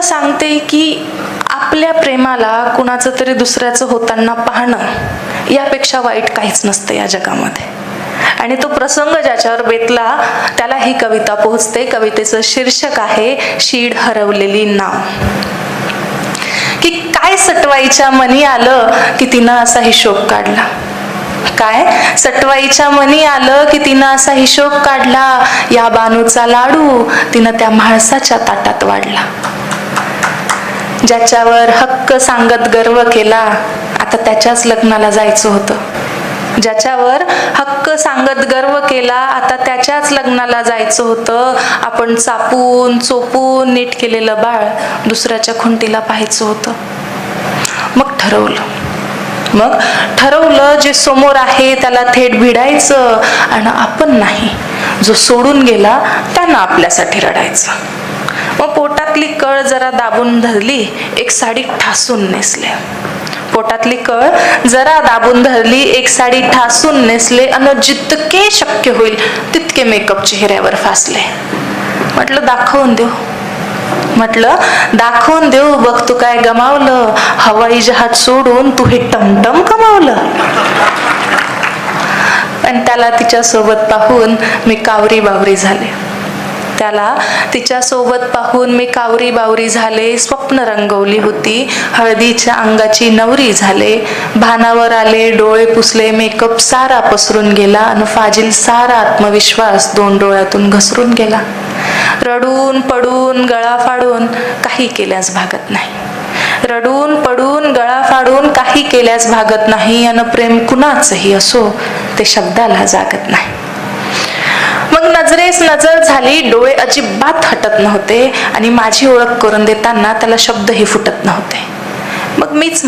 सांगते की आपल्या प्रेमाला कुणाचं तरी दुसऱ्याचं होताना पाहणं यापेक्षा वाईट काहीच नसतं या जगामध्ये. आणि तो प्रसंग ज्याच्यावर बेतला त्याला ही कविता पोहोचते. कवितेचं शीर्षक आहे शीड हरवलेली नाव. की काय सटवाईच्या मनी आलं की तिनं असा हिशोब काढला. काय सटवाईच्या मनी आलं की तिनं असा हिशोब काढला. या बानूचा लाडू तिनं त्या म्हाळसाच्या ताटात वाढला. ज्याच्यावर हक्क सांगत गर्व केला आता त्याच्याच लग्नाला जायचं होतं. ज्याच्यावर हक्क सांगत गर्व केला आता त्याच्याच लग्नाला जायचं होतं. आपण चापून चोपून नीट केलेलं बाळ दुसऱ्याच्या खुंटीला पाहायचं होतं. मग ठरवलं जे समोर आहे त्याला थेट भिडायचं आणि आपण नाही, जो सोडून गेला त्यांना आपल्यासाठी रडायचं. मग पोटातली कळ जरा दाबून धरली, एक साडी ठासून नेसले. पोटातली कळ जरा दाबून धरली, एक साडी ठासून नेसले अन जितके शक्य होईल तितके मेकअप चेहऱ्यावर फासले. म्हटलं दाखवून देऊ बघ तू काय गमावलं. हवाई जहाज सोडून तू हे टमटम कमावलं. पण त्याला तिच्या सोबत पाहून मी कावरी बावरी झाले. स्वप्न रंगवली होती, हळदीच्या अंगाची नवरी झाले. भानावर आले, डोळे पुसले, मेकअप सारा पसरून गेला आणि फाजील सारा आत्मविश्वास 2 डोळ्यातून घसरून गेला. रडून पडून गळा फाडून काही केल्यास भागत नाही. आणि प्रेम कुणाचंही असो ते शब्दाला जागत नाही. मग नजरेस नजर झाली, डोळे अजिबात हटत नव्हते आणि माझी ओळख करून देताना त्याला शब्दही फुटत नव्हते. मग मीच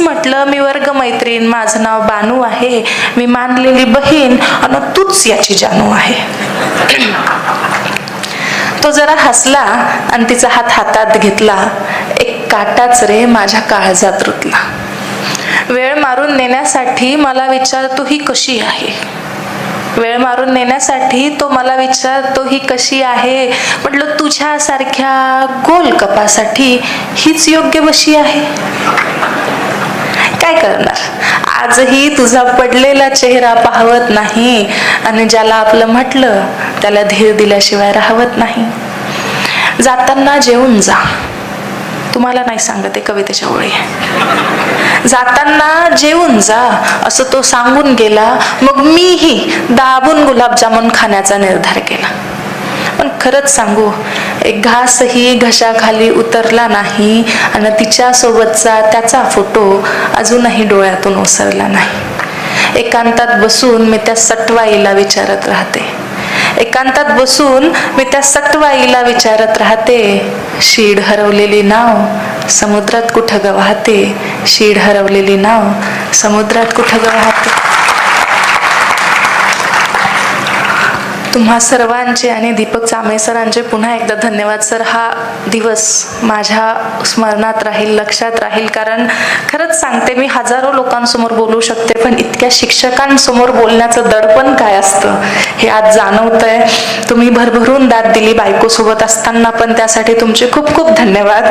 म्हटलं मी वर्ग मैत्रीण, माझं नाव बानू आहे, मी मानलेली बहीण आणि तूच याची जानू आहे. तो जरा हसला आणि तिचा हात हातात घेतला. एक काटाच रे माझ्या काळजात रुतला. वेळ मारून नेण्यासाठी मला विचारतो ही कशी आहे. तो मला विचारतो ही कशी आहे. म्हटलं तुझ्यासारख्या गोल कपासाठी हीच योग्य बशी आहे. काय करणार, आजही तुझा पडलेला चेहरा पाहवत नाही आणि ज्याला आपलं म्हटलं त्याला धीर दिल्याशिवाय राहवत नाही. जाताना जेवून जा, तुम्हाला नाही सांगते कवितेच्या ओळी. जाताना जेवून जा असं तो सांगून गेला. मग मीही दाबून गुलाबजामुन खाण्याचा निर्धार केला. पण खरंच सांगू, एक घासही घशाखाली उतरला नाही आणि तिच्या सोबतचा त्याचा फोटो अजूनही डोळ्यातून ओसरला नाही. एकांतात बसून मी त्या सटवाईला विचारत राहते, शीड हरवलेली नाव समुद्रात कुठं ग वाहते. शीड हरवलेली नाव समुद्रात कुठं ग वाहते. तुम्हा सर्वांचे आणि दीपक चांबळे सरांचे पुन्हा एकदा धन्यवाद सर. हा दिवस माझ्या स्मरणात राहील, लक्षात राहील. कारण खरंच सांगते, मी हजारो लोकांसमोर बोलू शकते पण इतक्या शिक्षकांसमोर बोलण्याचं दडपण काय असतं हे आज जाणवतंय. तुम्ही भरभरून दाद दिली बायकोसोबत असताना पण, त्यासाठी तुमचे खूप खूप धन्यवाद.